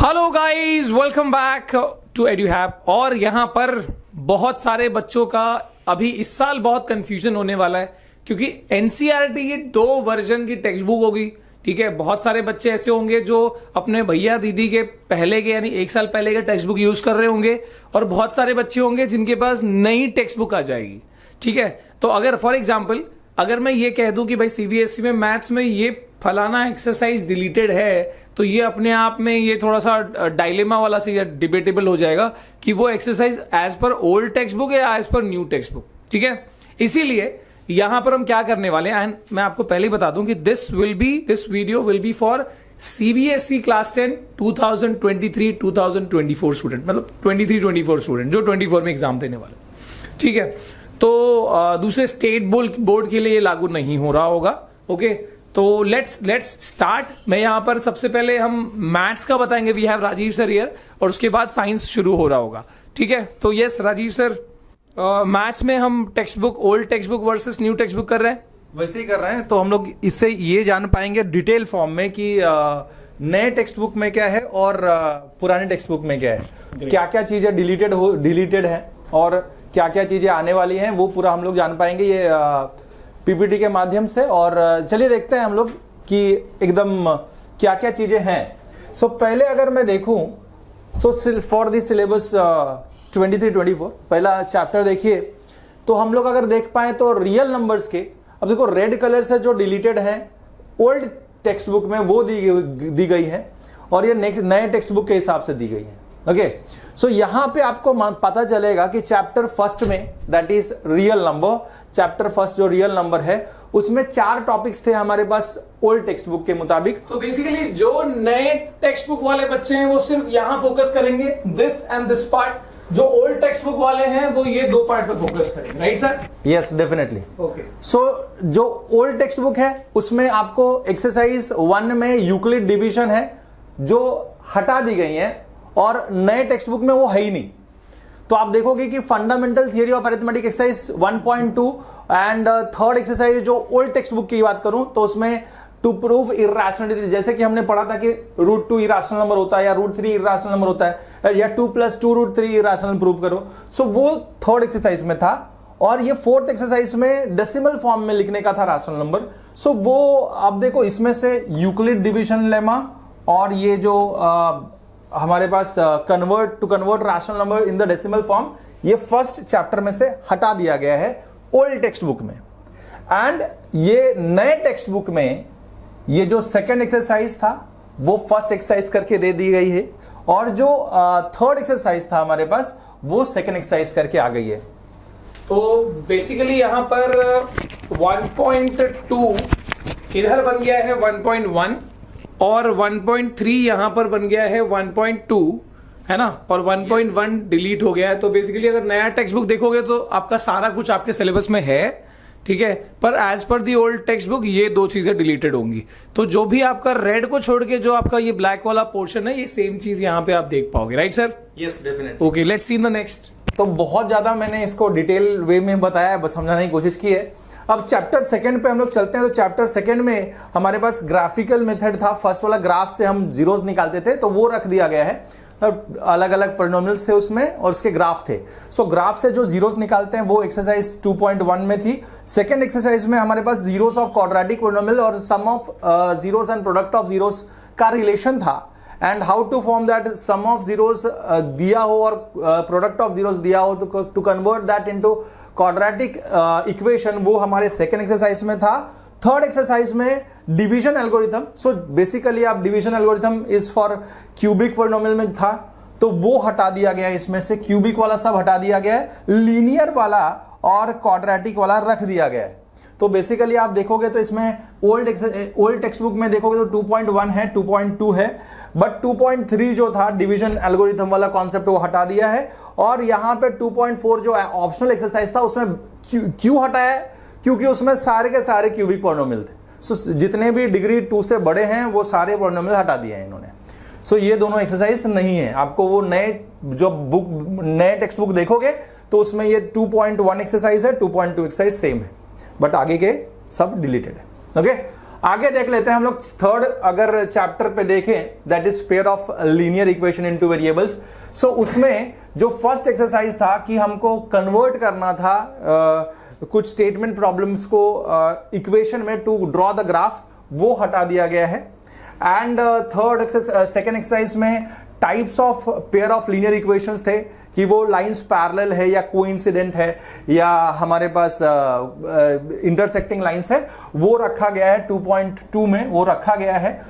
Hello guys, welcome back to Eduhap. और यहाँ पर बहुत सारे बच्चों का अभी इस साल बहुत कंफ्यूजन होने वाला है, क्योंकि एनसीईआरटी की 2 वर्जन की टेक्स्ट बुक होगी। ठीक है, बहुत सारे बच्चे ऐसे होंगे जो अपने भैया दीदी के पहले के यानी 1 साल पहले के टेक्स्ट बुक यूज कर रहे होंगे, और बहुत सारे बच्चे होंगे जिनके पास नई टेक्स्ट बुक आ जाएगी। ठीक है, तो अगर फॉर एग्जाम्पल अगर मैं ये कह दूं कि भाई सीबीएसई में मैथ्स में ये फलाना एक्सरसाइज डिलीटेड है, तो ये अपने आप में ये थोड़ा सा डायलेमा वाला सी या डिबेटेबल हो जाएगा कि वो exercise as per old text book या as per new text book. ठीक है, इसीलिए यहां पर हम क्या करने वाले हैं, एंड मैं आपको पहले ही बता दूं कि this video will be for CBSE class 10 2023-2024 student, मतलब 23-24 स्टूडेंट जो 24 में एग्जाम देने वाले। ठीक है, तो दूसरे स्टेट बोर्ड के लिए लागू नहीं हो रहा होगा। ओके, तो लेट्स स्टार्ट। मैं यहां पर सबसे पहले हम मैथ्स का बताएंगे, we have Rajiv sir here, और उसके बाद साइंस शुरू हो रहा होगा। ठीक है, तो यस राजीव सर, मैथ्स में हम text book, old text book versus new text book कर रहे हैं। वैसे ही कर रहे हैं, तो हम लोग इससे ये जान पाएंगे डिटेल फॉर्म में कि नए टेक्स्ट बुक में क्या है और पुराने टेक्स्ट बुक में क्या है, क्या क्या चीजें डिलीटेड है और क्या क्या चीजें आने वाली हैं, वो पूरा हम लोग जान पाएंगे ये पीपीटी के माध्यम से। और चलिए देखते हैं हम लोग कि एकदम क्या क्या चीजें हैं। सो पहले अगर मैं देखूं, सो फॉर द सिलेबस 23-24 पहला चैप्टर देखिए, तो हम लोग अगर देख पाए तो रियल नंबर्स के, अब देखो रेड कलर से जो डिलीटेड है ओल्ड टेक्स्ट बुक में वो दी गई है, और ये नेक्स्ट नए टेक्स्ट बुक के हिसाब से दी गई है। ओके, सो यहां पे आपको पता चलेगा कि चैप्टर फर्स्ट में, that is real number, chapter first जो रियल नंबर है उसमें 4 टॉपिक्स थे हमारे पास ओल्ड टेक्स्ट बुक के मुताबिक। तो बेसिकली जो नए टेक्स्ट बुक वाले बच्चे हैं वो सिर्फ यहां फोकस करेंगे, दिस एंड दिस पार्ट। जो ओल्ड टेक्स्ट बुक वाले हैं वो ये 2 पार्ट पे फोकस करेंगे, right sir? Yes, definitely. Okay, so जो ओल्ड टेक्स्ट बुक है उसमें आपको एक्सरसाइज 1 में यूक्लिड डिवीजन है जो हटा दी गई है, और नए टेक्स्ट बुक में वो है ही नहीं। तो आप देखोगे कि fundamental theory of arithmetic exercise 1.2 and third exercise जो ओल्ड टेक्स्ट बुक की बात करूं तो उसमें टू प्रूव इर्रेशनलिटी, जैसे कि हमने पढ़ा था कि √2 इरेशनल नंबर होता है या √3 इरेशनल नंबर होता है, या 2 + 2 √3 इरेशनल प्रूव करो। सो वो थर्ड एक्सरसाइज में था, और ये फोर्थ एक्सरसाइज में डेसिमल फॉर्म में लिखने का था रैशनल नंबर। सो वो अब देखो इसमें से यूक्लिड डिवीजन लेमा और ये जो हमारे पास convert rational number in the decimal form, ये फर्स्ट चैप्टर में से हटा दिया गया है ओल्ड टेक्स्ट बुक में। एंड ये नए टेक्स्ट बुक में ये जो सेकंड एक्सरसाइज था वो फर्स्ट एक्सरसाइज करके दे दी गई है, और जो थर्ड एक्सरसाइज था हमारे पास वो सेकंड एक्सरसाइज करके आ गई है। तो बेसिकली यहां पर 1.2 इधर बन गया है 1.1, और 1.3 यहां पर बन गया है 1.2, है ना, और 1.1 डिलीट हो गया है। तो बेसिकली अगर नया टेक्स्ट बुक देखोगे तो आपका सारा कुछ आपके सिलेबस में है। ठीक है, पर as per the old text book ये 2 चीजें डिलीटेड होंगी। तो जो भी आपका रेड को छोड़ के जो आपका ये ब्लैक वाला पोर्शन है, ये सेम चीज यहां पे आप देख पाओगे, right sir? Yes, definitely. Okay, let's see the next. तो बहुत ज्यादा मैंने इसको डिटेल वे में बताया, बस समझाने की कोशिश की है। अब चैप्टर सेकंड पे हम लोग चलते हैं। तो चैप्टर सेकंड में हमारे पास ग्राफिकल मेथड था। फर्स्ट वाला ग्राफ से हम जीरोस निकालते थे, तो वो रख दिया गया है। अलग अलग पॉलिनोमियल्स थे उसमें और उसके ग्राफ थे। सो ग्राफ से जो जीरोस निकालते हैं वो एक्सरसाइज 2.1 में थी। सेकंड एक्सरसाइज में हमारे पास जीरोस ऑफ क्वाड्रेटिक पॉलिनोमियल और sum of zeros and product of zeros का रिलेशन था, and how to form that sum of zeros दिया हो और प्रोडक्ट ऑफ जीरोस दिया हो, to convert that into quadratic equation, वो हमारे सेकंड एक्सरसाइज में था। थर्ड एक्सरसाइज में डिवीजन एल्गोरिथम। सो बेसिकली आप division algorithm is for cubic polynomial में था, तो वो हटा दिया गया है। इसमें से क्यूबिक वाला सब हटा दिया गया है, लीनियर वाला और क्वाड्रेटिक वाला रख दिया गया है। तो बेसिकली आप देखोगे तो इसमें ओल्ड टेक्स्ट बुक में देखोगे तो 2.1 है, 2.2 है, बट 2.3 जो था डिवीजन एल्गोरिथम वाला कॉन्सेप्ट वो हटा दिया है। और यहां पे 2.4 जो ऑप्शनल एक्सरसाइज था उसमें क्यों हटाया है, क्योंकि उसमें सारे के सारे क्यूबिक पॉलिनोमियल थे। सो जितने भी डिग्री 2 से बड़े हैं वो सारे पॉलिनोमियल हटा दिए हैं इन्होंने। सो ये दोनों एक्सरसाइज नहीं है। आपको वो नए टेक्स्ट बुक देखोगे तो उसमें ये 2.1 एक्सरसाइज है, 2.2 एक्सरसाइज सेम है, बट आगे के सब डिलीटेड है। ओके, आगे देख लेते हैं हम लोग थर्ड अगर चैप्टर पे देखें, that is pair of linear equation into variables. So उसमें जो फर्स्ट एक्सरसाइज था कि हमको कन्वर्ट करना था कुछ स्टेटमेंट प्रॉब्लम्स को इक्वेशन में टू ड्रॉ द ग्राफ, वो हटा दिया गया है। एंड थर्ड सेकेंड एक्सरसाइज में types of pair of linear equations थे कि वो लाइंस पैरेलल है या कोइंसिडेंट है या हमारे पास इंटरसेक्टिंग लाइंस है, वो रखा गया है 2.2 में, वो रखा गया है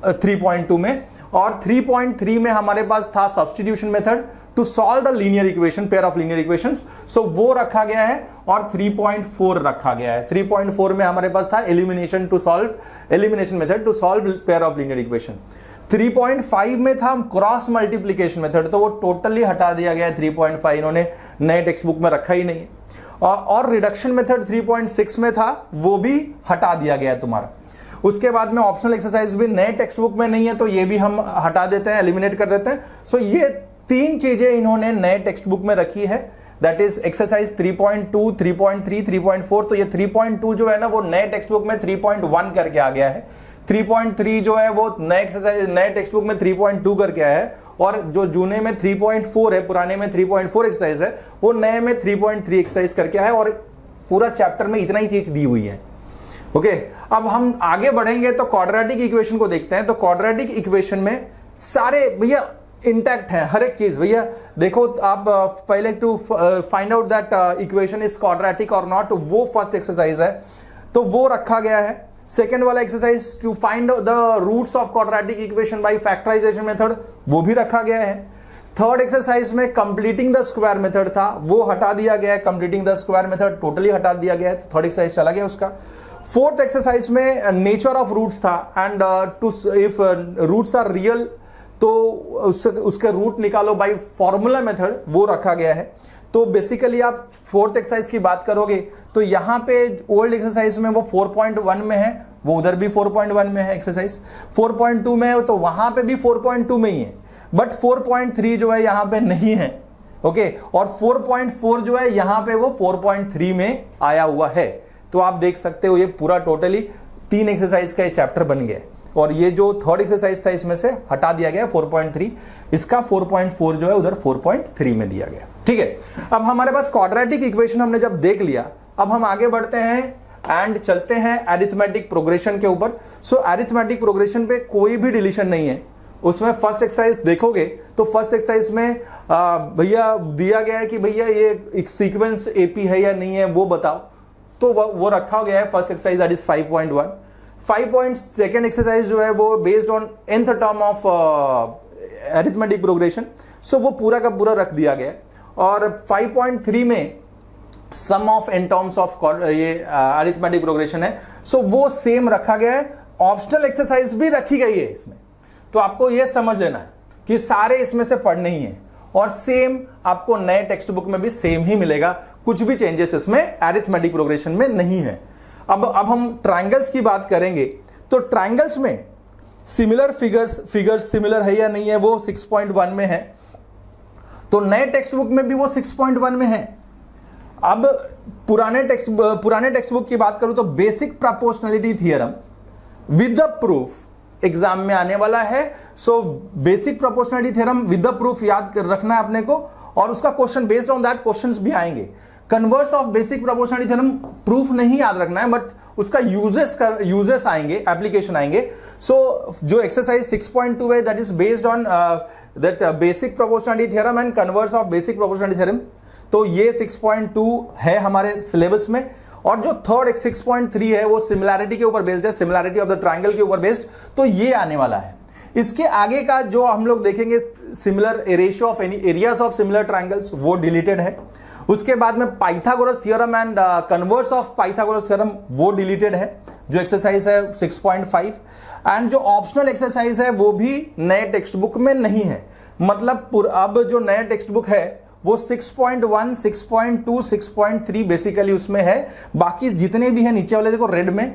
3.2 में। और 3.3 में हमारे पास था substitution method to solve the linear equation, pair of linear equations, so वो रखा गया है। और 3.4 रखा गया है। 3.4 में हमारे पास था elimination method to solve pair of linear equation. 3.5 में था क्रॉस मल्टीप्लीकेशन मेथड, तो वो टोटली हटा दिया गया है। 3.5 इन्होंने नए टेक्स्ट बुक में रखा ही नहीं है। और रिडक्शन मेथड 3.6 में था, वो भी हटा दिया गया है तुम्हारा। उसके बाद में ऑप्शनल एक्सरसाइज भी नए टेक्स्ट बुक में नहीं है, तो ये भी हम हटा देते हैं, एलिमिनेट कर देते हैं। सो ये तीन चीजें इन्होंने नए टेक्स्ट बुक में रखी है, दैट इज एक्सरसाइज 3.2, 3.3, 3.4। तो ये 3.2 जो है ना, वो नए टेक्स्ट बुक में 3.1 करके आ गया है। 3.3 जो है वो नए एक्सरसाइज नए टेक्स्ट बुक में 3.2 करके आया है। और जो जूने में 3.4 है, पुराने में 3.4 एक्सरसाइज है, वो नए में 3.3 एक्सरसाइज करके आया है। और पूरा चैप्टर में इतना ही चीज दी हुई है। ओके, अब हम आगे बढ़ेंगे तो क्वाड्रेटिक इक्वेशन को देखते हैं। तो क्वाड्रेटिक इक्वेशन में सारे भैया इंटैक्ट है, हर एक चीज। भैया देखो, आप पहले to find out that equation is quadratic और नॉट, वो फर्स्ट एक्सरसाइज है, तो वो रखा गया है। सेकेंड वाला exercise to find the roots of quadratic equation by factorization method, वो भी रखा गया है। थर्ड एक्सरसाइज में कंप्लीटिंग द स्क्वायर मेथड था, वो हटा दिया गया है। Completing the square method totally हटा दिया गया है, तो थर्ड एक्सरसाइज चला गया उसका। फोर्थ एक्सरसाइज में नेचर ऑफ रूट्स था, and to if roots are real तो उसके रूट निकालो बाय फॉर्मूला मेथड, वो रखा गया है। तो बेसिकली आप फोर्थ एक्सरसाइज की बात करोगे तो यहां पे ओल्ड एक्सरसाइज में वो 4.1 में है, वो उधर भी 4.1 में है। एक्सरसाइज 4.2 में है, तो वहां पे भी 4.2 में ही है, बट 4.3 जो है यहां पे नहीं है। ओके, और 4.4 जो है यहां पे वो 4.3 में आया हुआ है। तो आप देख सकते हो ये पूरा टोटली 3 एक्सरसाइज का चैप्टर बन गया। और ये जो थर्ड एक्सरसाइज था इसमें से हटा दिया गया 4.3, इसका 4.4 जो है उधर 4.3 में दिया गया। ठीक है, अब हमारे पास क्वाड्रेटिक इक्वेशन हमने जब देख लिया, अब हम आगे बढ़ते हैं एंड चलते हैं अरिथमेटिक प्रोग्रेशन के ऊपर। सो अरिथमेटिक प्रोग्रेशन पे कोई भी डिलीशन नहीं है। उसमें फर्स्ट एक्सरसाइज देखोगे तो फर्स्ट एक्सरसाइज में भैया दिया गया है कि भैया ये एक सीक्वेंस एपी है या नहीं है, वो बताओ। तो वो रखा गया है first exercise, that is 5.1। 5.2 exercise जो है वो based on nth term of arithmetic progression, so वो पूरा का पूरा रख दिया गया। और 5.3 में सम ऑफ n टर्म्स ऑफ ये अरिथमेटिक प्रोग्रेशन है, सो वो सेम रखा गया है। ऑप्शनल एक्सरसाइज भी रखी गई है इसमें, तो आपको ये समझ लेना है कि सारे इसमें से पढ़ने ही है, और सेम आपको नए टेक्स्ट बुक में भी सेम ही मिलेगा, कुछ भी चेंजेस इसमें अरिथमेटिक प्रोग्रेशन में नहीं है। अब हम ट्रायंगल्स की बात करेंगे, तो ट्रायंगल्स में सिमिलर फिगर्स सिमिलर है या नहीं है, वो 6.1 में है। तो नए टेक्स्ट बुक में भी वो 6.1 में है। अब पुराने टेक्स्ट बुक की बात करूं तो basic proportionality theorem with the proof exam में आने वाला है। So basic proportionality theorem with the proof याद रखना है अपने को, और उसका question based on that questions भी आएंगे। Converse of basic proportionality theorem proof नहीं याद रखना है, बट उसका यूजेस आएंगे, एप्लीकेशन आएंगे। सो जो एक्सरसाइज 6.2 है, that is based on that basic proportionality theorem and converse of basic proportionality theorem. तो ये 6.2 है हमारे सिलेबस में। और जो थर्ड 6.3 है वो सिमिलैरिटी के ऊपर बेस्ड है, सिमिलैरिटी ऑफ द ट्रायंगल के ऊपर बेस्ड, तो ये आने वाला है। इसके आगे का जो हम लोग देखेंगे similar ratio of any areas of similar triangles, वो डिलीटेड है। उसके बाद में Pythagoras theorem and converse of Pythagoras theorem, वो डिलीटेड है, जो एक्सरसाइज है 6.5। एंड जो ऑप्शनल एक्सरसाइज है वो भी नए टेक्स्ट बुक में नहीं है। मतलब अब जो नया टेक्स्ट बुक है वो 6.1, 6.2, 6.3 बेसिकली उसमें है। बाकी जितने भी है नीचे वाले देखो रेड में,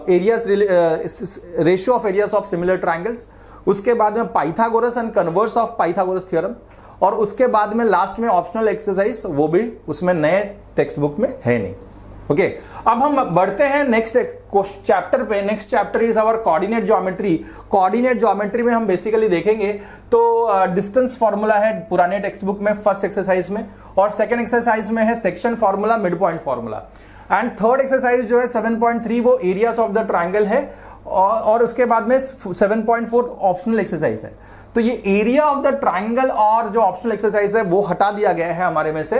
areas ratio of areas of similar triangles, उसके बाद में Pythagoras and converse of Pythagoras theorem, और उसके बाद में लास्ट में ऑप्शनल एक्सरसाइज, वो भी उसमें नए टेक्स्ट बुक में है नहीं। ओके अब हम बढ़ते हैं नेक्स्ट चैप्टर पे। Next chapter is our coordinate geometry. Coordinate geometry में हम बेसिकली देखेंगे तो डिस्टेंस फार्मूला है पुराने टेक्स्ट बुक में फर्स्ट एक्सरसाइज में, और सेकंड एक्सरसाइज में है section formula, mid point formula, and third exercise जो है 7.3 वो एरियाज ऑफ द ट्रायंगल है, और उसके बाद में 7.4 ऑप्शनल एक्सरसाइज है। तो ये एरिया ऑफ द ट्रायंगल और जो ऑप्शनल एक्सरसाइज है वो हटा दिया गया है हमारे में से,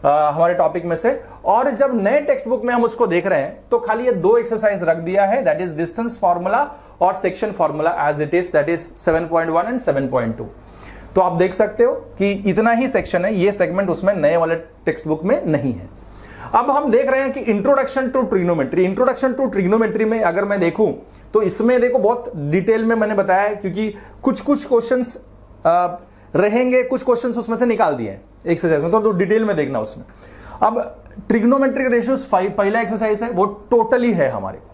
हमारे टॉपिक में से, और जब नए टेक्स्ट बुक में हम उसको देख रहे हैं तो खाली ये दो एक्सरसाइज रख दिया है, दैट इज डिस्टेंस फार्मूला और section formula as it is, that is 7.1 and 7.2। तो आप देख सकते हो कि इतना ही सेक्शन है, ये सेगमेंट उसमें नए वाले टेक्स्ट बुक में नहीं है। अब हम देख रहे हैं कि introduction to trigonometry. Introduction to trigonometry में अगर मैं देखूं तो इसमें देखो बहुत डिटेल में मैंने बताया है, क्योंकि कुछ क्वेश्चंस रहेंगे, कुछ क्वेश्चंस उसमें से निकाल दिए हैं एक्सरसाइज में, तो डिटेल में देखना उसमें। अब ट्रिग्नोमेट्रिक रेशियोज पहला एक्सरसाइज है वो टोटली है हमारे को।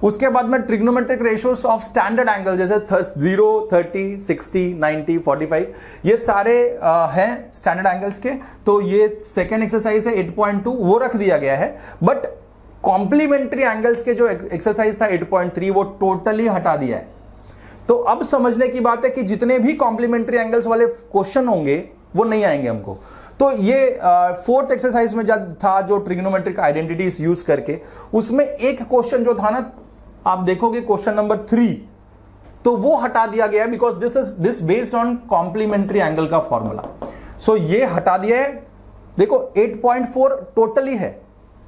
उसके बाद में trigonometric ratios of standard angle जैसे 0, 30, 60, 90, 45 ये सारे हैं स्टैंडर्ड एंगल्स के। तो ये सेकेंड एक्सरसाइज है 8.2 वो रख दिया गया है, बट कॉम्प्लीमेंट्री एंगल्स के जो एक्सरसाइज था 8.3 वो टोटली हटा दिया है। तो अब समझने की बात है कि जितने भी कॉम्प्लीमेंट्री एंगल्स वाले क्वेश्चन होंगे वो नहीं आएंगे हमको। तो ये फोर्थ एक्सरसाइज में जब था जो ट्रिग्नोमेट्रिक आइडेंटिटीज यूज करके, उसमें एक क्वेश्चन जो था ना, आप देखोगे क्वेश्चन नंबर 3, तो वो हटा दिया गया because this based on complementary angle का फॉर्मूला। सो ये हटा दिया है। देखो 8.4 टोटली है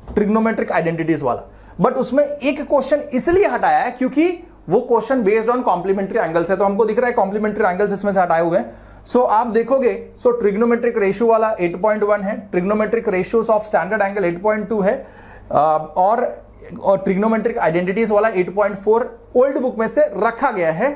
ट्रिग्नोमेट्रिक आइडेंटिटीज वाला, बट उसमें एक क्वेश्चन इसलिए हटाया है क्योंकि वो question based on complementary angles है। तो हमको दिख रहा है कॉम्प्लीमेंट्री एंगल्स इसमें से हटाए हुए हैं। सो आप देखोगे, सो ट्रिग्नोमेट्रिक रेशियो वाला 8.1 है, trigonometric ratios of standard angle 8.2 है, और ट्रिग्नोमेट्रिक आइडेंटिटीज वाला 8.4 ओल्ड बुक में से रखा गया है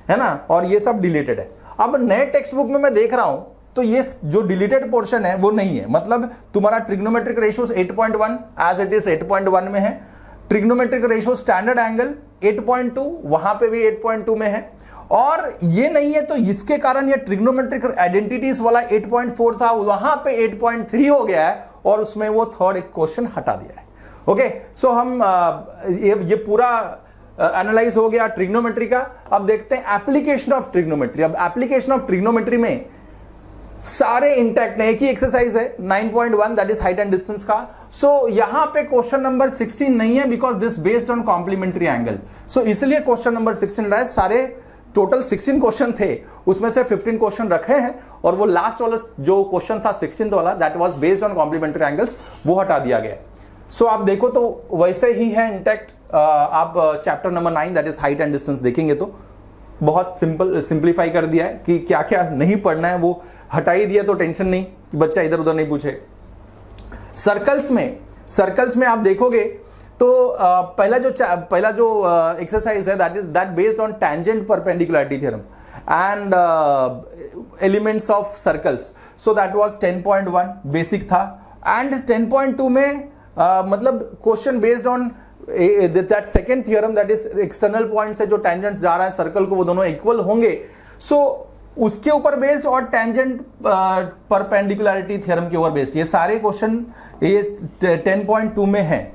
ना, और ये सब डिलीटेड है। अब नए टेक्स्ट बुक में मैं देख रहा हूं तो ये जो डिलीटेड पोर्शन है वो नहीं है, मतलब तुम्हारा trigonometric ratios 8.1 as it is 8.1 में है, ट्रिग्नोमेट्रिक रेशियो स्टैंडर्ड एंगल 8.2 वहां पे भी 8.2 में है, और ये नहीं है तो इसके कारण ये ट्रिग्नोमेट्रिक आइडेंटिटीज वाला 8.4 था वहां पे 8.3 हो गया है, और उसमें वो थर्ड एक क्वेश्चन हटा दिया है। ओके सो हम ये पूरा एनालाइज हो गया ट्रिग्नोमेट्री का। अब देखते हैं एप्लीकेशन ऑफ ट्रिग्नोमेट्री। अब एप्लीकेशन ऑफ ट्रिग्नोमेट्री में सारे इंटैक्ट है, एक ही एक्सरसाइज है 9.1 that is height and distance का। सो यहां पे क्वेश्चन नंबर 16 नहीं है because this based on complementary angle. So इसलिए क्वेश्चन नंबर 16 रहा है। सारे टोटल 16 क्वेश्चन थे, उसमें से 15 क्वेश्चन रखे हैं, और वो लास्ट वाला जो क्वेश्चन था 16th वाला that was based on complementary angles वो हटा दिया गया। सो आप देखो तो वैसे ही है इंटैक्ट। आप chapter number 9 that is height and distance देखेंगे तो बहुत सिंपलीफाई कर दिया है कि क्या क्या नहीं पढ़ना है वो हटा ही दिया, तो टेंशन नहीं कि बच्चा इधर उधर नहीं पूछे। सर्कल्स में आप देखोगे तो पहला जो एक्सरसाइज है that based on tangent perpendicularity theorem and elements of circles. So that was 10.1 basic था, एंड 10.2 में मतलब question based on that second theorem that is external point से जो टेंजेंट जा रहा है सर्कल को वो दोनों इक्वल होंगे। सो उसके ऊपर बेस्ड और टेंजेंट परपेंडिकुलरिटी थ्योरम के ऊपर बेस्ड ये सारे क्वेश्चन ये 10.2 में है।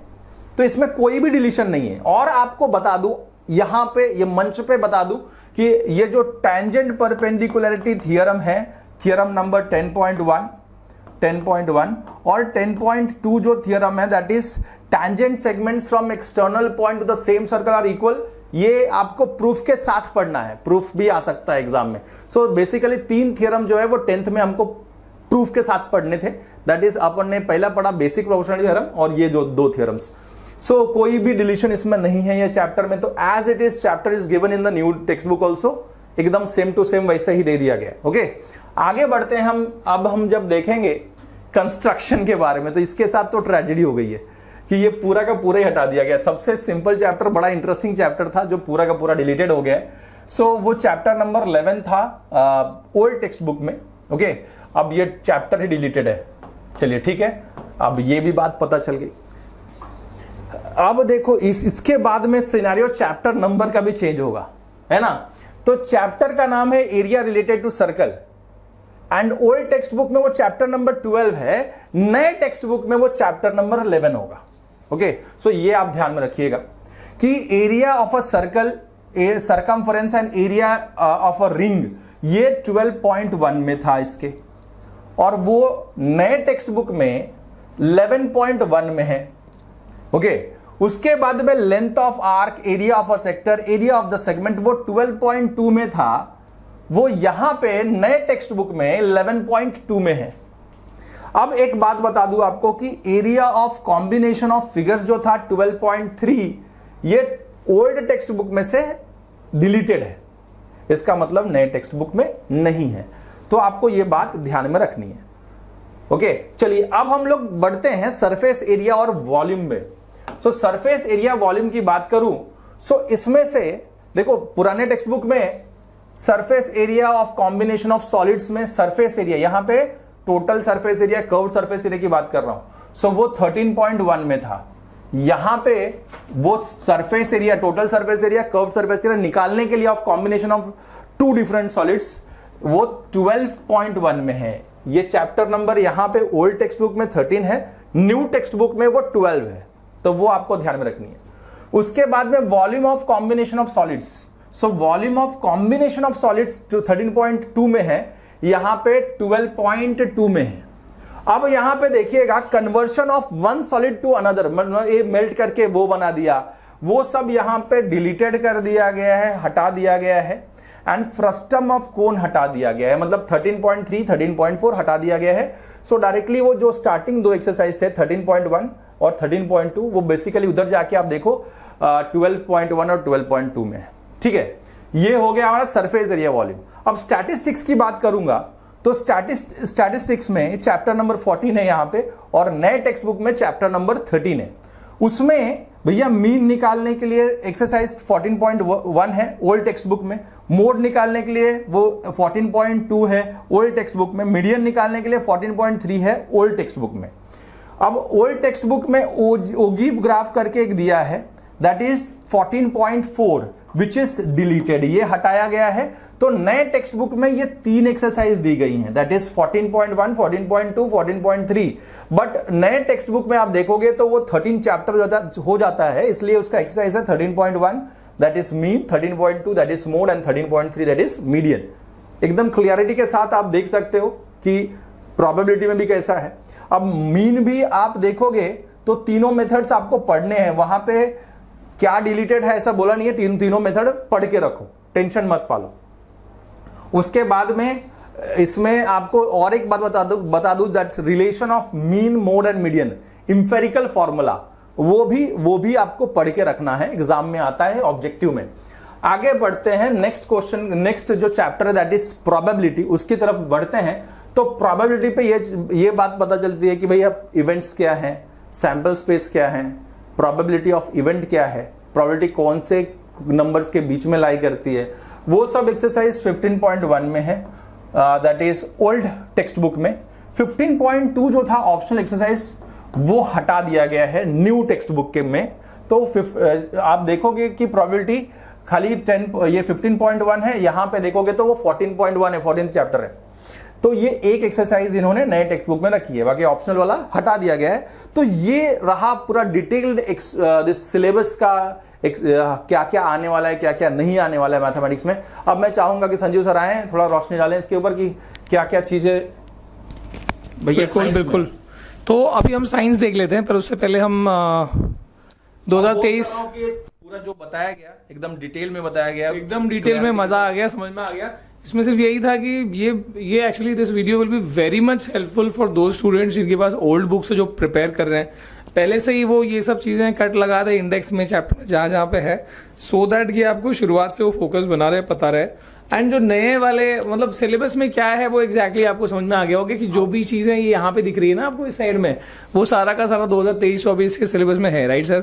तो इसमें कोई भी डिलीशन नहीं है। और आपको बता दूं यहां पे ये मंच पे बता दूं कि ये जो टेंजेंट परपेंडिकुलरिटी थ्योरम है, थ्योरम नंबर 10.1 और 10.2 जो थ्योरम है that is tangent segments from external point to the same circle are equal, ये आपको प्रूफ के साथ पढ़ना है, प्रूफ भी आ सकता है एग्जाम में। सो बेसिकली 3 थ्योरम जो है वो 10th में हमको प्रूफ के साथ पढ़ने थे, दैट इज अपन ने पहला पढ़ा बेसिक प्रोपोर्शनलिटी थ्योरम और ये जो 2 थ्योरम्स। सो कोई भी डिलीशन इसमें नहीं है ये चैप्टर में। तो as it is chapter is given in the new text book also, एकदम सेम टू सेम वैसे ही दे दिया गया। ओके आगे बढ़ते हैं हम। अब हम जब देखेंगे कंस्ट्रक्शन के बारे में तो इसके साथ तो ट्रेजेडी हो गई है कि ये पूरा का पूरा ही हटा दिया गया। सबसे सिंपल चैप्टर, बड़ा इंटरेस्टिंग चैप्टर था जो पूरा का पूरा डिलीटेड हो गया है। सो वो चैप्टर नंबर 11 था ओल्ड टेक्स्ट बुक में। ओके अब ये चैप्टर ही डिलीटेड है। चलिए ठीक है, अब ये भी बात पता चल गई। अब देखो इसके बाद में सिनेरियो चैप्टर नंबर का भी चेंज होगा, है ना। तो चैप्टर का नाम है area related to circle, and old text book में वो चैप्टर नंबर 12 है, नए टेक्स्ट बुक में वो चैप्टर नंबर 11 होगा। ओके, सो ये आप ध्यान में रखिएगा कि area of a circle, circumference and area of a ring, ये 12.1 में था इसके, और वो नए टेक्स्ट बुक में 11.1 में है। ओके, उसके बाद में length of arc, area of a sector, area of the segment, वो 12.2 में था, वो यहां पे नए टेक्स्ट बुक में 11.2 में है। अब एक बात बता दूं आपको कि area of combination of figures जो था 12.3, ये ओल्ड टेक्स्ट बुक में से डिलीटेड है, इसका मतलब नए टेक्स्ट बुक में नहीं है। तो आपको यह बात ध्यान में रखनी है। ओके, चलिए अब हम लोग बढ़ते हैं सरफेस एरिया और वॉल्यूम में। सो सरफेस एरिया वॉल्यूम की बात करूं, सो इसमें से देखो पुराने टेक्स्ट बुक में surface area of combination of solids में सरफेस एरिया, यहां पे total surface area, curved surface area की बात कर रहा हूं, सो वो 13.1 में था। यहां पे वो surface area, total surface area, curved surface area निकालने के लिए of combination of two different solids, वो 12.1 में है। ये चैप्टर नंबर यहां पे ओल्ड टेक्स्ट बुक में 13 है, न्यू टेक्स्ट बुक में वो 12 है, तो वो आपको ध्यान में रखनी है। उसके बाद में volume of combination of solids, so volume of combination of solids जो 13.2 में है, यहां पे 12.2 में है। अब यहां पे देखिएगा conversion of one solid to another, मतलब ये मेल्ट करके वो बना दिया, वो सब यहां पे डिलीटेड कर दिया गया है, हटा दिया गया है। एंड फ्रस्टम ऑफ कोन हटा दिया गया है, मतलब 13.3, 13.4 हटा दिया गया है। सो डायरेक्टली वो जो स्टार्टिंग दो एक्सरसाइज थे 13.1 और 13.2, वो बेसिकली उधर जाके आप देखो 12.1 और 12.2 में है। ठीक है, ये हो गया हमारा सरफेस एरिया वॉल्यूम। अब स्टैटिस्टिक्स की बात करूंगा तो स्टैटिस्टिक्स में चैप्टर नंबर 14 है यहां पे, और नए टेक्स्ट बुक में चैप्टर नंबर 13 है। उसमें भैया मीन निकालने के लिए एक्सरसाइज 14.1 है ओल्ड टेक्स्ट बुक में, मोड निकालने के लिए वो 14.2 है ओल्ड टेक्स्ट बुक में, मीडियन निकालने के लिए 14.3 है ओल्ड टेक्स्ट बुक में। अब ओल्ड टेक्स्ट बुक में ओगिव ग्राफ करके एक दिया है, that is 14.4 which is deleted, ये हटाया गया है। तो नए टेक्स्ट बुक में ये तीन एक्सरसाइज दी गई हैं, दैट इज 14.1, 14.2, 14.3। बट नए टेक्स्ट बुक में आप देखोगे तो वो 13 चैप्टर हो जाता है, इसलिए उसका एक्सरसाइज है 13.1 that is mean, 13.2 that is mode, and 13.3 that is median. एकदम क्लियरिटी के साथ आप देख सकते हो कि प्रोबेबिलिटी में भी कैसा है। अब मीन भी आप देखोगे तो तीनों मेथड्स आपको पढ़ने हैं, वहां पे क्या डिलीटेड है ऐसा बोला नहीं है, तीनों मेथड पढ़ के रखो, टेंशन मत पालो। उसके बाद में इसमें आपको और एक बात बता दूं that relation of mean, mode and median, empirical formula, वो भी आपको पढ़ के रखना है, एग्जाम में आता है ऑब्जेक्टिव में। आगे बढ़ते हैं नेक्स्ट क्वेश्चन, नेक्स्ट जो चैप्टर है दैट इज प्रोबेबिलिटी, उसकी तरफ बढ़ते हैं। तो प्रोबेबिलिटी पे ये बात पता चलती है कि भैया इवेंट्स क्या है, सैंपल स्पेस क्या है, प्रोबेबिलिटी ऑफ इवेंट क्या है, प्रोबेबिलिटी कौन से नंबर्स के बीच में लाई करती है, वो सब एक्सरसाइज 15.1 में है, that is old text book में। 15.2 जो था ऑप्शनल एक्सरसाइज, वो हटा दिया गया है न्यू टेक्स्ट बुक के में। तो आप देखोगे कि प्रोबेबिलिटी खाली 15.1 है, यहां पे देखोगे तो वो 14.1 है, 14th चैप्टर है। तो ये एक एक्सरसाइज इन्होंने नए टेक्स्ट बुक में रखी है, बाकी ऑप्शनल वाला हटा दिया गया है। तो ये रहा पूरा डिटेल्ड सिलेबस का क्या क्या आने वाला है, क्या क्या नहीं आने वाला है मैथमेटिक्स में। अब मैं चाहूंगा कि संजीव सर आए, थोड़ा रोशनी डालें इसके ऊपर कि क्या क्या चीजें भैया। बिल्कुल। तो अभी हम साइंस देख लेते हैं, पर उससे पहले हम 2023 पूरा जो बताया गया एकदम डिटेल में बताया गया, एकदम डिटेल में मजा आ गया, समझ में आ गया। इसमें सिर्फ यही था कि ये actually this video will be very much helpful for those students जिनके पास ओल्ड बुक्स जो प्रिपेयर कर रहे हैं, पहले से ही वो ये सब चीजें कट लगा दे इंडेक्स में, चैप्टर में जहां पे है, सो दैट कि आपको शुरुआत से वो फोकस बना रहे, पता रहे। एंड जो नए वाले मतलब सिलेबस में क्या है वो एग्जैक्टली आपको समझ में आ गया होगा कि जो भी चीजें ये यहाँ पे दिख रही है ना आपको इस साइड में, वो सारा का सारा 2023-24 के सिलेबस में है, राइट सर?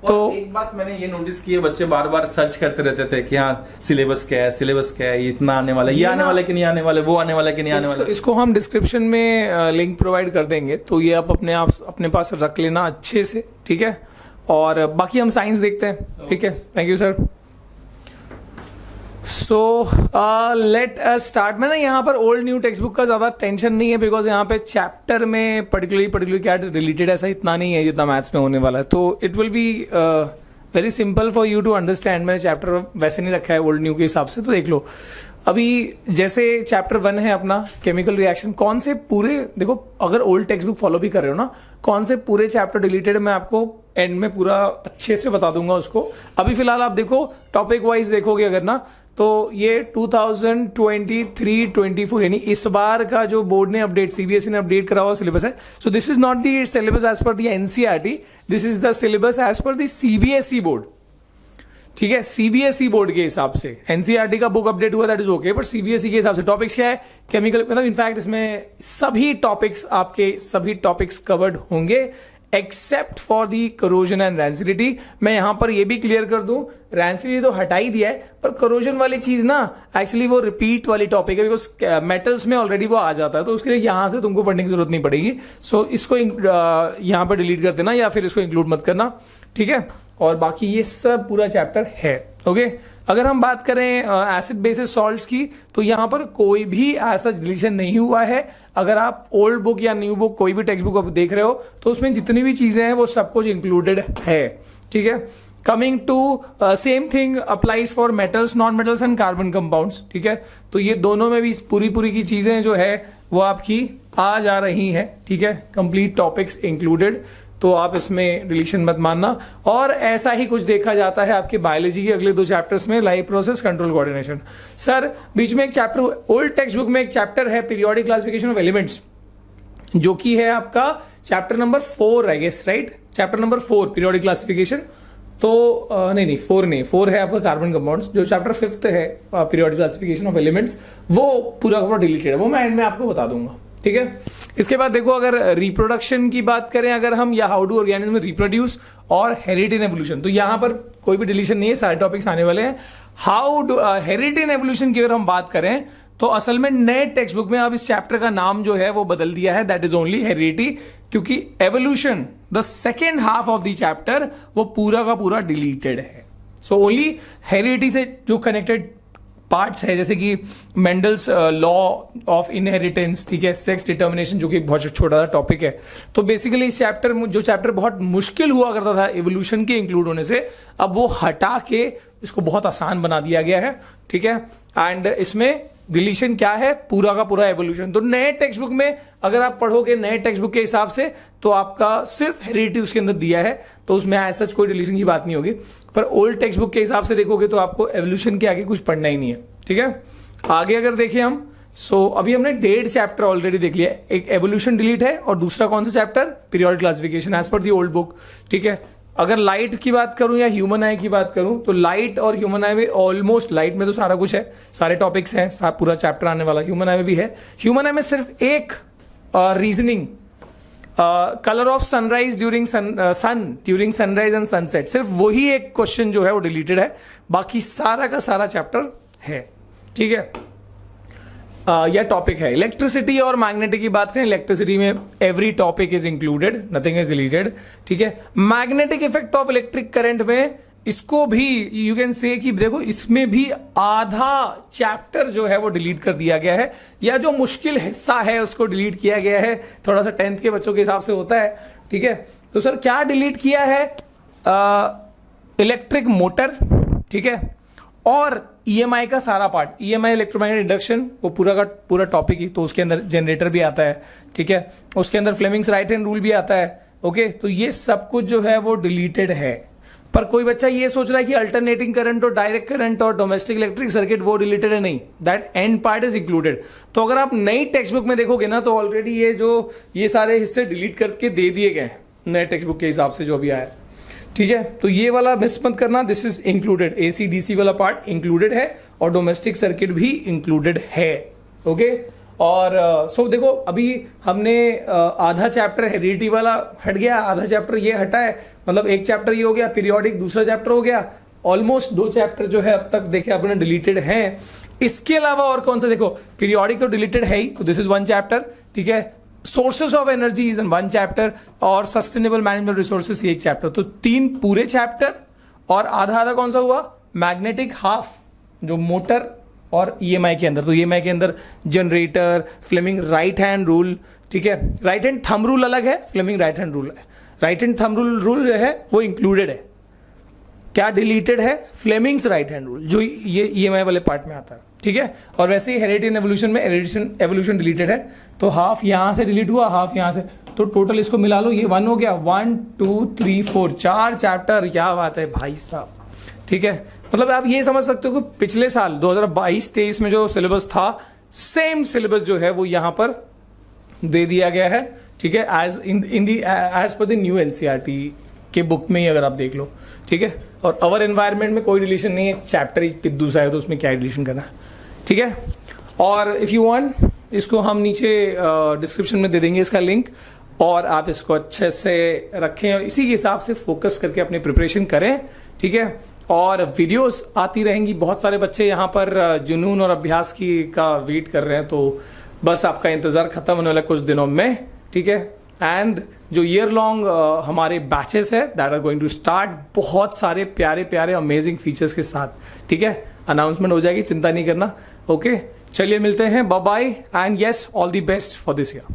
तो एक बात मैंने ये नोटिस की है, बच्चे बार बार सर्च करते रहते थे कि हाँ सिलेबस क्या है, ये इतना आने वाला है, ये आने वाला कि नहीं आने वाले, वो आने वाला कि नहीं आने वाला। इसको हम डिस्क्रिप्शन में लिंक प्रोवाइड कर देंगे, तो ये आप अपने पास रख लेना अच्छे से, ठीक है। और बाकी हम साइंस देखते हैं, ठीक है। Thank you sir. So let us start. मैं ना यहाँ पर ओल्ड न्यू टेक्स्ट बुक का ज़्यादा टेंशन नहीं है, बिकॉज यहाँ पे चैप्टर में पर्टिकुलरली क्या रिलेटेड ऐसा इतना नहीं है जितना मैथ्स में होने वाला है, तो it will be very simple for you to understand. मैंने चैप्टर वैसे नहीं रखा है ओल्ड न्यू के हिसाब से, तो देख लो। अभी जैसे चैप्टर 1 है अपना केमिकल रिएक्शन, कौन से पूरे देखो, अगर ओल्ड टेक्स्ट बुक फॉलो भी कर रहे हो ना, कौन से पूरे चैप्टर डिलीटेड मैं आपको एंड में पूरा अच्छे से बता दूंगा उसको। अभी फिलहाल आप देखो टॉपिक वाइज देखोगे अगर ना, तो ये 2023-24 यानी इस बार का जो बोर्ड ने अपडेट, सीबीएसई ने अपडेट करा हुआ सिलेबस है। So this is not the syllabus as per the NCERT, this is the syllabus as per the CBSE board. ठीक है, सीबीएसई बोर्ड के हिसाब से। एनसीईआरटी का बुक अपडेट हुआ that is okay, but CBSE के हिसाब से टॉपिक्स क्या है, केमिकल, मतलब इनफैक्ट इसमें सभी टॉपिक्स कवर्ड होंगे except for the corrosion and rancidity. मैं यहां पर यह भी क्लियर कर दूं, रैंसिडिटी तो हटा ही दिया है, पर करोजन वाली चीज ना एक्चुअली वो रिपीट वाली टॉपिक है, बिकॉज मेटल्स में ऑलरेडी वो आ जाता है, तो उसके लिए यहां से तुमको पढ़ने की जरूरत नहीं पड़ेगी। सो इसको यहां पर डिलीट कर देना या फिर इसको इंक्लूड मत करना, ठीक है। और बाकी ये सब पूरा चैप्टर है, ओके। अगर हम बात करें एसिड बेसिस सॉल्ट्स की, तो यहां पर कोई भी ऐसा डिलीशन नहीं हुआ है। अगर आप ओल्ड बुक या न्यू बुक कोई भी टेक्स्ट बुक आप देख रहे हो, तो उसमें जितनी भी चीजें हैं वो सब कुछ इंक्लूडेड है, ठीक है। Coming to same thing applies for metals, non metals and carbon compounds, ठीक है। तो ये दोनों में भी पूरी की चीजें जो है वो आपकी आ जा रही है, ठीक है। कंप्लीट टॉपिक्स इंक्लूडेड, तो आप इसमें डिलीशन मत मानना। और ऐसा ही कुछ देखा जाता है आपके बायोलॉजी के अगले 2 चैप्टर्स में, life process, control coordination. Sir बीच में एक चैप्टर, ओल्ड टेक्स्ट बुक में एक चैप्टर है पीरियोडिक क्लासिफिकेशन ऑफ एलिमेंट्स, जो कि है आपका chapter number 4 I guess, right. Chapter number 4 periodic classification, तो नहीं 4 है आपका कार्बन कंपाउंड्स। जो चैप्टर 5 है पीरियोडिक क्लासिफिकेशन ऑफ एलिमेंट्स, वो पूरा का पूरा डिलीटेड है, वो मैं एंड में आपको बता दूंगा, ठीक है। इसके बाद देखो, अगर रिप्रोडक्शन की बात करें अगर हम, या हाउ डू ऑर्गेनिज्म रिप्रोड्यूस और हेरिडिटी इन एवोल्यूशन, तो यहां पर कोई भी डिलीशन नहीं है, सारे टॉपिक्स आने वाले हैं। How do heredity in evolution की अगर हम बात करें, तो असल में नए टेक्स्ट बुक में अब इस चैप्टर का नाम जो है वो बदल दिया है, दैट इज ओनली हेरिडिटी, क्योंकि evolution the second half of the chapter वो पूरा का पूरा डिलीटेड है। सो ओनली हेरिडिटी से जो कनेक्टेड पार्ट्स है, जैसे कि मेंडल्स लॉ ऑफ इनहेरिटेंस, ठीक है, सेक्स डिटर्मिनेशन, जो कि बहुत छोटा सा टॉपिक है। तो बेसिकली इस चैप्टर, जो चैप्टर बहुत मुश्किल हुआ करता था एवोल्यूशन के इंक्लूड होने से, अब वो हटा के इसको बहुत आसान बना दिया गया है, ठीक है। एंड इसमें डिलीशन क्या है, पूरा का पूरा एवोल्यूशन। तो नए टेक्स्ट बुक में अगर आप पढ़ोगे नए टेक्स्ट बुक के हिसाब से, तो आपका सिर्फ हेरिडिटी उसके अंदर दिया है, तो उसमें ऐसा कोई डिलीशन की बात नहीं होगी। पर ओल्ड टेक्स्ट बुक के हिसाब से देखोगे तो आपको एवोल्यूशन के आगे कुछ पढ़ना ही नहीं है, ठीक है। आगे अगर देखें हम, सो अभी हमने 1.5 चैप्टर ऑलरेडी देख लिया। एक एवोल्यूशन डिलीट है, और दूसरा कौन सा chapter, periodic classification as per the old book, ठीक है। अगर लाइट की बात करूं या ह्यूमन आई की बात करूं, तो लाइट और ह्यूमन आई में ऑलमोस्ट, लाइट में तो सारा कुछ है, सारे टॉपिक्स हैं, पूरा चैप्टर आने वाला। ह्यूमन आई में भी है। ह्यूमन आई में सिर्फ एक reasoning, colour of sunrise during during sunrise and sunset, सिर्फ वही एक क्वेश्चन जो है वो डिलीटेड है, बाकी सारा का सारा चैप्टर है, ठीक है। यह टॉपिक है। इलेक्ट्रिसिटी और मैग्नेटिक की बात करें, इलेक्ट्रिसिटी में every topic is included, nothing is deleted, ठीक है। Magnetic effect of electric current में, इसको भी यू कैन से कि देखो, इसमें भी आधा चैप्टर जो है वो डिलीट कर दिया गया है, या जो मुश्किल हिस्सा है उसको डिलीट किया गया है। थोड़ा सा 10th के बच्चों के हिसाब से होता है, ठीक है। तो सर क्या डिलीट किया है, इलेक्ट्रिक मोटर, ठीक है, और ईएमआई का सारा पार्ट, ईएमआई इलेक्ट्रोमैग्नेटिक इंडक्शन, वो पूरा का पूरा टॉपिक ही, तो उसके अंदर जनरेटर भी आता है, ठीक है। उसके अंदर फ्लेमिंग्स राइट हैंड रूल भी आता है, ओके। तो ये सब कुछ जो है वो डिलीटेड है। पर कोई बच्चा ये सोच रहा है कि अल्टरनेटिंग करंट और डायरेक्ट करंट और डोमेस्टिक इलेक्ट्रिक सर्किट वो डिलीटेड है, नहीं, that and part is included. तो अगर आप नई टेक्स्ट बुक में देखोगे ना, तो ऑलरेडी ये सारे हिस्से डिलीट करके दे दिए गए नए टेक्स्ट बुक के हिसाब से जो भी आया, ठीक है। तो ये वाला मिस मत करना, this is included, AC DC वाला पार्ट इंक्लूडेड है, और डोमेस्टिक सर्किट भी इंक्लूडेड है, ओके। और सो देखो, अभी हमने आधा चैप्टर हेरिडिटी वाला हट गया, आधा चैप्टर ये हटा है, मतलब एक चैप्टर ये हो गया, पीरियोडिक दूसरा चैप्टर हो गया, ऑलमोस्ट 2 चैप्टर जो है अब तक देखे आपने डिलीटेड हैं। इसके अलावा और कौन सा, देखो पीरियोडिक तो डिलीटेड है ही, तो दिस इज 1 चैप्टर, ठीक है। Sources of energy is in 1 chapter, और सस्टेनेबल मैनेजमेंट रिसोर्सेस ये 1 चैप्टर, तो 3 पूरे चैप्टर, और आधा आधा कौन सा हुआ, मैग्नेटिक हाफ, जो मोटर और ईएमआई के अंदर, तो ईएमआई के अंदर generator, Fleming right hand rule, ठीक है, राइट हैंड थंब रूल अलग है, फ्लेमिंग राइट हैंड रूल है। राइट हैंड थंब रूल जो है वो इंक्लूडेड है, क्या डिलीटेड है, फ्लेमिंग्स राइट हैंड रूल जो ये ईएमआई वाले पार्ट में आता है, ठीक है। और वैसे ही हेरिडिटी एंड एवोल्यूशन में एवोल्यूशन डिलीटेड है, तो हाफ यहां से डिलीट हुआ, हाफ यहां से, तो टोटल इसको मिला लो, ये 1 हो गया, 1 2 3 4 4 चैप्टर, क्या बात है भाई साहब, ठीक है। मतलब आप ये समझ सकते हो कि पिछले साल 2022-23 में जो सिलेबस था, सेम सिलेबस जो है वो यहां पर दे दिया गया है, ठीक है, as per the new NCERT के बुक में ही अगर आप देख लो, ठीक है। और अवर एनवायरनमेंट में कोई रिलेशन नहीं है, चैप्टर ही पिद्दू सा है, तो उसमें क्या रिलेशन करना, ठीक है। और इफ यू वांट, इसको हम नीचे डिस्क्रिप्शन में दे देंगे इसका लिंक, और आप इसको अच्छे से रखें और इसी के हिसाब से फोकस करके अपनी प्रिपरेशन करें, ठीक है। और वीडियोस आती रहेंगी, बहुत सारे बच्चे यहाँ पर जुनून और अभ्यास की का वेट कर रहे हैं, तो बस आपका इंतजार खत्म होने वाला कुछ दिनों में, ठीक है। एंड जो ईयर लॉन्ग हमारे बैचेस है that are going to start, बहुत सारे प्यारे प्यारे अमेजिंग फीचर्स के साथ, ठीक है। अनाउंसमेंट हो जाएगी, चिंता नहीं करना, ओके। चलिए मिलते हैं, bye bye, and yes, all the best for this year.